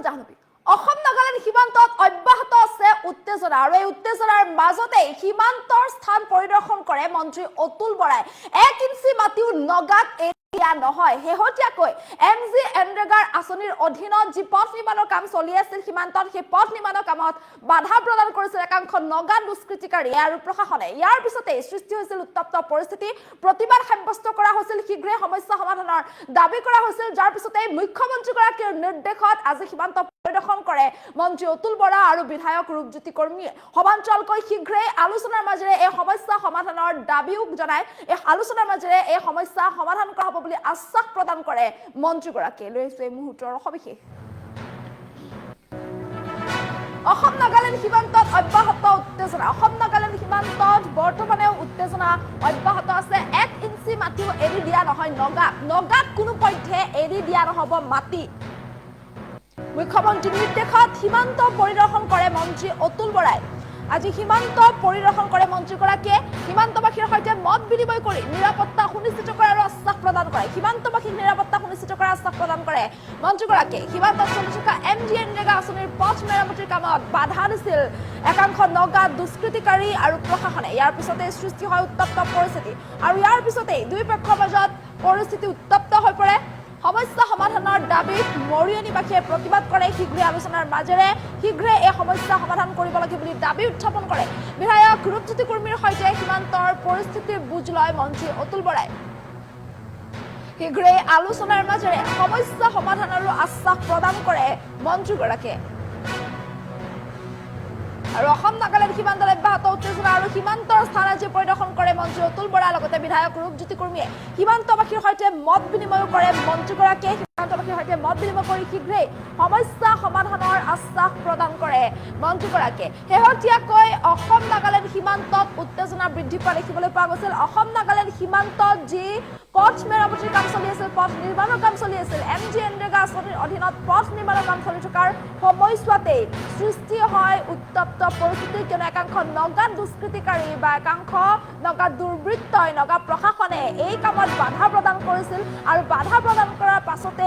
জাহ্নবী অসম নাগালেণ্ড সীমান্তত অব্যাহত আছে উত্তেজনা আৰু এই উত্তেজনাৰ মাজতে সীমান্তৰ স্থান পৰিদৰ্শন কৰে মন্ত্ৰী অতুল বৰাই 1 ইঞ্চি মাটিও নগাক এৰিয়া নহয় হেহতিয়াকৈ এমজি এনৰেগাৰ আঁচনিৰ অধীনত যি পথ নিৰ্মাণৰ কাম চলি আছিল সীমান্তত সেই পথ নিৰ্মাণৰ কামত বাধা প্ৰদান কৰিছিল একাংশ নগা দুষ্কৃতিকাৰী আৰু প্ৰশাসনে ইয়াৰ পিছতে সৃষ্টি হৈছিল উত্তপ্ত পৰিস্থিতি প্ৰতিবাদ সাব্যস্ত কৰা হৈছিল শীঘ্ৰে সমস্যা সমাধানৰ দাবী কৰা হৈছিল যাৰ পিছতে মুখ্যমন্ত্ৰীগৰাকীৰ নিৰ্দেশত আজি সীমান্ত পৰিদৰ্শন কৰে মন্ত্ৰী অতুল বৰা আৰু বিধায়ক ৰূপজ্যোতি কৰ্মীয়ে সমান্তৰালকৈ শীঘ্ৰে আলোচনাৰ মাজেৰে এই সমস্যা সমাধানৰ দাবীও জনায় এই আলোচনাৰ মাজেৰে এই সমস্যা সমাধান কৰা হ'ব বুলি আশ্বাস প্ৰদান কৰে মন্ত্ৰীগৰাকীয়ে লৈছে এই মুহূৰ্তৰ সবিশেষ অসম নাগালেণ্ড সীমান্তত অব্যাহত উত্তেজনা অসম নাগালেণ্ড সীমান্তত বৰ্তমানে উত্তেজনা অব্যাহত আছে 1 ইঞ্চি মাটিও এৰি দিয়া নহয় নগাক কোনো পধ্যে এৰি দিয়া নহব মাটি মুখ্যমন্ত্ৰীৰ নিৰ্দেশত সীমান্ত পৰিদৰ্শন কৰে মন্ত্ৰী অতুল বৰাই আজি সীমান্ত পৰিদৰ্শন কৰে মন্ত্ৰীগৰাকীয়ে সীমান্তবাসীৰ সৈতে মত বিনিময় কৰি নিৰাপত্তা সুনিশ্চিত কৰাৰ আশ্বাস প্ৰদান কৰে সীমান্তবাসীক নিৰাপত্তা সুনিশ্চিত কৰাৰ আশ্বাস প্ৰদান কৰে মন্ত্ৰীগৰাকীয়ে সীমান্তত চলি থকা এমজি এনৰেগা আঁচনিৰ পথ মেৰামতিৰ কামত বাধা দিছিল একাংশ নগা দুষ্কৃতিকাৰী আৰু প্ৰশাসনে ইয়াৰ পিছতে সৃষ্টি হয় উত্তপ্ত পৰিস্থিতি আৰু ইয়াৰ পিছতে দুই পক্ষৰ মাজত পৰিস্থিতি উত্তপ্ত হৈ পৰে সমস্যা সমাধানৰ দাবীত মৰিয়নিবাসীয়ে প্ৰতিবাদ কৰে শীঘ্ৰে আলোচনাৰ মাজেৰে শীঘ্ৰে এই সমস্যা সমাধান কৰিব লাগে বুলি দাবী উত্থাপন কৰে বিধায়ক ৰূপজ্যোতি কৰ্মীৰ সৈতে সীমান্তৰ পৰিস্থিতিৰ বুজ লয় মন্ত্ৰী অতুল বৰাই শীঘ্ৰে আলোচনাৰ মাজেৰে সমস্যা সমাধানৰো আশ্বাস প্ৰদান কৰে মন্ত্ৰীগৰাকীয়ে আৰু অসম নাগালেণ্ড সীমান্তত অব্যাহত উত্তেজনা আৰু সীমান্তৰ স্থান আজি পৰিদৰ্শন কৰে মন্ত্ৰী অতুল বৰা লগতে বিধায়ক ৰূপজ্যোতি কৰ্মীয়ে সীমান্তবাসীৰ সৈতে মত বিনিময় কৰে মন্ত্ৰীগৰাকীয়ে সীমান্তবাসীৰ সৈতে মত বিনিময় কৰি শীঘ্ৰেই সমস্যা সমাধানৰ আশ্বাস প্ৰদান কৰে মন্ত্ৰীগৰাকীয়ে শেহতীয়াকৈ অসম নাগালেণ্ড সীমান্তত উত্তেজনা বৃদ্ধি পোৱা দেখিবলৈ পোৱা গৈছিল অসম নাগালেণ্ড সীমান্তত যি পথ মেৰামতিৰ কাম চলি আছিল পথ নিৰ্মাণৰ কাম চলি আছিল এমজি এনৰেগা আঁচনিৰ অধীনত পথ নিৰ্মাণৰ কাম চলি থকাৰ সময়ছোৱাতেই সৃষ্টি হয় উত্তপ্ত পৰিস্থিতি কিয়নো একাংশ নগা দুষ্কৃতিকাৰী বা একাংশ নগা দুৰ্বৃত্তই নগা প্ৰশাসনে এই কামত বাধা প্ৰদান কৰিছিল আৰু বাধা প্ৰদান কৰাৰ পাছতে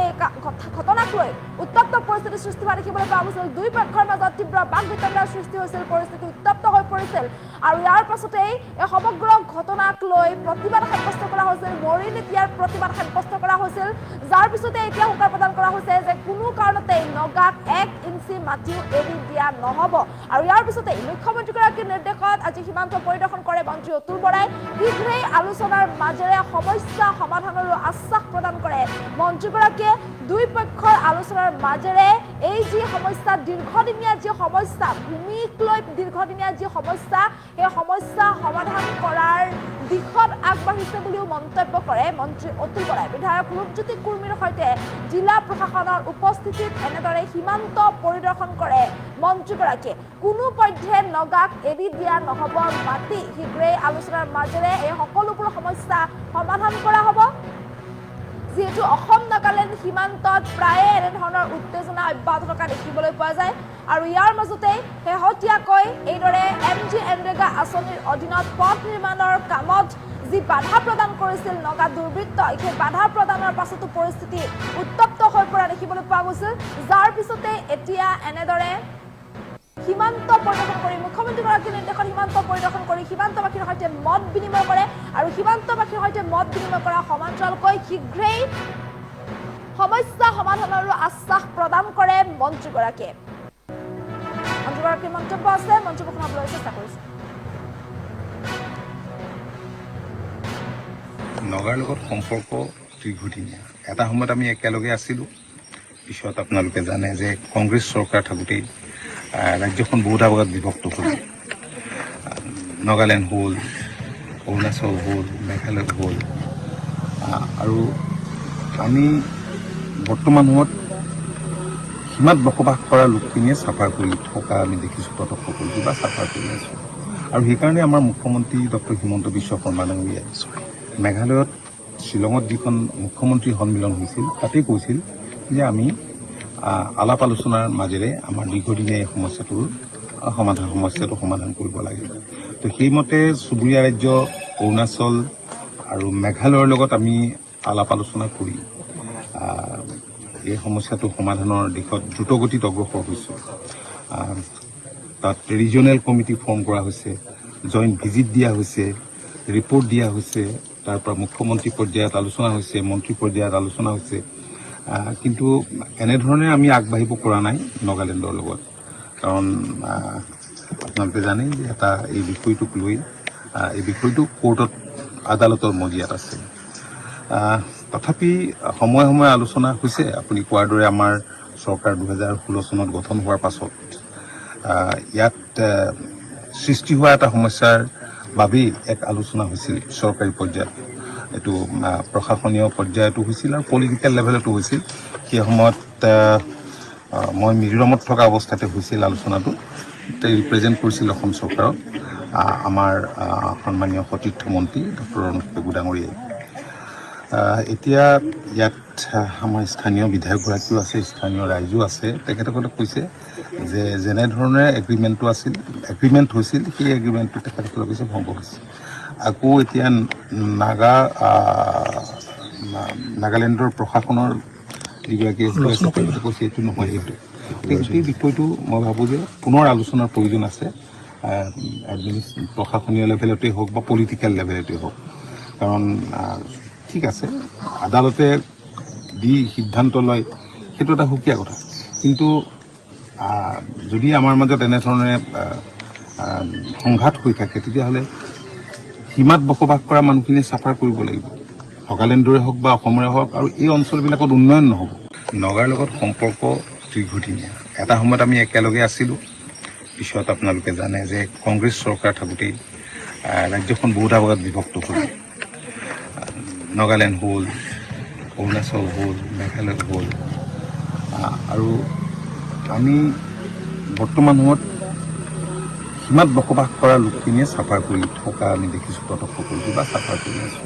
ঘটনাক লৈ উত্তপ্ত পৰিস্থিতিৰ সৃষ্টি হোৱা দেখিবলৈ পোৱা গৈছিল দুই পক্ষৰ মাজত তীব্ৰ বাক বিতণ্ডাৰ সৃষ্টি হৈছিল পৰিস্থিতি উত্তপ্ত হৈ পৰিছিল আৰু ইয়াৰ পাছতেই এই সমগ্ৰ ঘটনাক লৈ প্ৰতিবাদ সাব্যস্ত কৰা হৈছিল মৰিয়নিত প্ৰতিবাদ সাব্যস্ত কৰা হৈছিল যাৰ পিছতে এতিয়া হুকাৰ প্ৰদান কৰা হৈছে যে কোনো কাৰণতে নগাক 1 ইঞ্চি মাটিও এৰি দিয়া নহব আৰু ইয়াৰ পিছতে মুখ্যমন্ত্ৰীগৰাকীৰ নিৰ্দেশত আজি সীমান্ত পৰিদৰ্শন কৰে মন্ত্ৰী অতুল বৰাই শীঘ্ৰেই আলোচনাৰ মাজেৰে সমস্যা সমাধানৰো আশ্বাস প্ৰদান কৰে মন্ত্ৰীগৰাকীয়ে দুই পক্ষৰ আলোচনাৰ মাজেৰে এই যি সমস্যা দীৰ্ঘদিনীয়া যি সমস্যা ভূমিক লৈ দীৰ্ঘদিনীয়া যি সমস্যা এই সমস্যা সমাধান কৰাৰ দিশত আগবাঢ়িছে বুলিও মন্তব্য কৰে মন্ত্ৰী অতুল বৰাই বিধায়ক ৰূপজ্যোতি কৰ্মীৰ সৈতে জিলা প্ৰশাসনৰ উপস্থিতিত এনেদৰে সীমান্ত পৰিদৰ্শন কৰে মন্ত্ৰীগৰাকীয়ে কোনো পধ্যে নগাক এৰি দিয়া নহব মাটি শীঘ্ৰেই আলোচনাৰ মাজেৰে এই সকলোবোৰ সমস্যা সমাধান কৰা হ'ব যিহেতু অসম নাগালেণ্ড সীমান্তত প্ৰায়ে এনেধৰণৰ উত্তেজনা অব্যাহত থকা দেখিবলৈ পোৱা যায় আৰু ইয়াৰ মাজতে শেহতীয়াকৈ এইদৰে এমজি এনৰেগা আঁচনিৰ অধীনত পথ নিৰ্মাণৰ কামত যি বাধা প্ৰদান কৰিছিল নগা দুৰ্বৃত্তই সেই বাধা প্ৰদানৰ পাছতো পৰিস্থিতি উত্তপ্ত হৈ পৰা দেখিবলৈ পোৱা গৈছিল যাৰ পিছতে এতিয়া এনেদৰে সীমান্ত পৰিদৰ্শন কৰি মুখ্যমন্ত্ৰীগৰাকীৰ নিৰ্দেশত সীমান্ত পৰিদৰ্শন কৰি সীমান্তবাসীৰ সৈতে মত বিনিময় কৰে আৰু সীমান্তবাসীৰ সৈতে মত বিনিময় কৰা সমান্তৰালকৈ শীঘ্ৰেই সমস্যা সমাধানৰো আশ্বাস প্ৰদান কৰে মন্ত্ৰীগৰাকীয়ে মন্ত্ৰীগৰাকীৰ মন্তব্য আছে মন্তব্য শুনাবলৈ চেষ্টা কৰিছে নগাৰ লগত সম্পৰ্ক দীৰ্ঘদিনীয়া এটা সময়ত আমি একেলগে আছিলোঁ পিছত আপোনালোকে জানে যে কংগ্ৰেছ চৰকাৰ থাকোঁতেই ৰাজ্যখন বহুত ভাগত বিভক্ত হ'ল নাগালেণ্ড হ'ল অৰুণাচল হ'ল মেঘালয় হ'ল আৰু আমি বৰ্তমান সময়ত সীমাত বসবাস কৰা লোকখিনিয়ে চাফা কৰি থকা আমি দেখিছোঁ তথা সকলো কিবা চাফা কৰি আছোঁ আৰু সেইকাৰণে আমাৰ মুখ্যমন্ত্ৰী ডক্টৰ হিমন্ত বিশ্ব শৰ্মা ডাঙৰীয়াই মেঘালয়ত শ্বিলঙত যিখন মুখ্যমন্ত্ৰী সন্মিলন হৈছিল তাতেই কৈছিল যে আমি আলাপ আলোচনাৰ মাজেৰে আমাৰ দীৰ্ঘদিনীয়া এই সমস্যাটো সমাধান কৰিব লাগিব তো সেইমতে চুবুৰীয়া ৰাজ্য অৰুণাচল আৰু মেঘালয়ৰ লগত আমি আলাপ আলোচনা কৰি এই সমস্যাটো সমাধানৰ দিশত দ্ৰুতগতিত অগ্ৰসৰ হৈছোঁ। তাত ৰিজনেল কমিটি ফৰ্ম কৰা হৈছে, জইণ্ট ভিজিট দিয়া হৈছে, ৰিপৰ্ট দিয়া হৈছে, তাৰ পৰা মুখ্যমন্ত্ৰী পৰ্যায়ত আলোচনা হৈছে, মন্ত্ৰী পৰ্যায়ত আলোচনা হৈছে। কিন্তু এনেধৰণে আমি আগবাঢ়িব পৰা নাই নাগালেণ্ডৰ লগত, কাৰণ আপোনালোকে জানে যে এই বিষয়টোক লৈ এই বিষয়টো কোৰ্টত আদালতৰ মজিয়াত আছে। তথাপি সময়ে সময়ে আলোচনা হৈছে। আপুনি কোৱাৰ দৰে আমাৰ চৰকাৰ 2016 চনত গঠন হোৱাৰ পাছত ইয়াত সৃষ্টি হোৱা এটা সমস্যাৰ বাবেই এক আলোচনা হৈছিল চৰকাৰী পৰ্যায়ত। এইটো প্ৰশাসনীয় পৰ্যায়তো হৈছিল আৰু পলিটিকেল লেভেলতো হৈছিল। সেই সময়ত মই মিজোৰামত থকা অৱস্থাতে হৈছিল আলোচনাটো। ৰিপ্ৰেজেণ্ট কৰিছিল অসম চৰকাৰক আমাৰ সন্মানীয় সতীৰ্থ মন্ত্ৰী ডক্টৰ ৰণোজ পেগু ডাঙৰীয়াই। এতিয়া ইয়াত আমাৰ স্থানীয় বিধায়কগৰাকীও আছে, স্থানীয় ৰাইজো আছে। তেখেতসকলে কৈছে যে যেনেধৰণে এগ্ৰিমেণ্ট হৈছিল সেই এগ্ৰিমেণ্টটো তেখেতসকলে কৈছে ভংগ হৈছে। আকৌ এতিয়া নাগালেণ্ডৰ প্ৰশাসনৰ যিগৰাকী কৈছে এইটো নহয়, সেই বিষয়টো মই ভাবোঁ যে পুনৰ আলোচনাৰ প্ৰয়োজন আছে, প্ৰশাসনীয় লেভেলতেই হওক বা পলিটিকেল লেভেলতেই হওক। কাৰণ ঠিক আছে, আদালতে দি সিদ্ধান্ত লয় সেইটো এটা সুকীয়া কথা, কিন্তু যদি আমাৰ মাজত এনেধৰণে সংঘাত হৈ থাকে তেতিয়াহ'লে সীমাত বসবাস কৰা মানুহখিনিয়ে চাফাৰ কৰিব লাগিব, নাগালেণ্ডৰে হওক বা অসমৰে হওক, আৰু এই অঞ্চলবিলাকত উন্নয়ন নহ'ব। নগাৰ লগত সম্পৰ্ক দীৰ্ঘদিনীয়া। এটা সময়ত আমি একেলগে আছিলোঁ, পিছত আপোনালোকে জানে যে কংগ্ৰেছ চৰকাৰ থাকোঁতেই ৰাজ্যখন বহুটা ভাগত বিভক্ত হ'ল। নাগালেণ্ড হ'ল, অৰুণাচল হ'ল, মেঘালয় হ'ল, আৰু আমি বৰ্তমান সময়ত সীমাত বসবাস কৰা লোকখিনিয়ে চাফাৰ কৰি থকা আমি দেখিছোঁ, তটস্থ কৰিছোঁ বা চাফাৰ কৰি আছোঁ।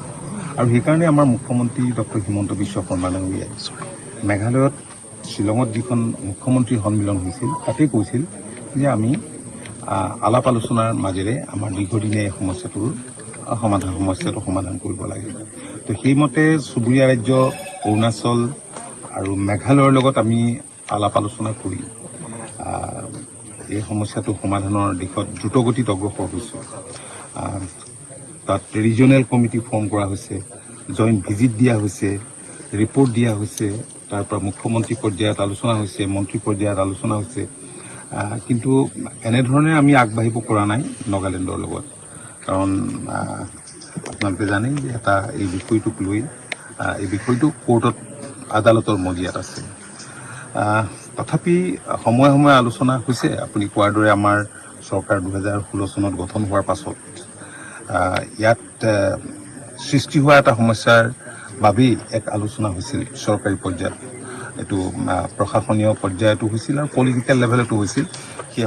আৰু সেইকাৰণে আমাৰ মুখ্যমন্ত্ৰী ডক্টৰ হিমন্ত বিশ্ব শৰ্মা ডাঙৰীয়াই মেঘালয়ত শ্বিলঙত যিখন মুখ্যমন্ত্ৰীৰ সন্মিলন হৈছিল তাতেই কৈছিল যে আমি আলাপ আলোচনাৰ মাজেৰে আমাৰ দীৰ্ঘদিনীয়া এই সমস্যাটো সমাধান কৰিব লাগে। তো সেইমতে চুবুৰীয়া ৰাজ্য অৰুণাচল আৰু মেঘালয়ৰ লগত আমি আলাপ আলোচনা কৰি এই সমস্যাটো সমাধানৰ দিশত দ্ৰুতগতিত অগ্ৰসৰ হৈছোঁ। তাত ৰিজনেল কমিটি ফৰ্ম কৰা হৈছে, জইণ্ট ভিজিট দিয়া হৈছে, ৰিপৰ্ট দিয়া হৈছে, তাৰ পৰা মুখ্যমন্ত্ৰী পৰ্যায়ত আলোচনা হৈছে, মন্ত্ৰী পৰ্যায়ত আলোচনা হৈছে। কিন্তু এনেধৰণে আমি আগবাঢ়িব পৰা নাই নাগালেণ্ডৰ লগত, কাৰণ আপোনালোকে জানে যে এই বিষয়টোক লৈ এই বিষয়টো কোৰ্টত আদালতৰ মজিয়াত আছে। তথাপি সময়ে সময়ে আলোচনা হৈছে। আপুনি কোৱাৰ দৰে আমাৰ চৰকাৰ 2016 চনত গঠন হোৱাৰ পাছত ইয়াত সৃষ্টি হোৱা এটা সমস্যাৰ বাবেই এক আলোচনা হৈছিল চৰকাৰী পৰ্যায়ত। এইটো প্ৰশাসনীয় পৰ্যায়তো হৈছিল আৰু পলিটিকেল লেভেলতো হৈছিল। সেই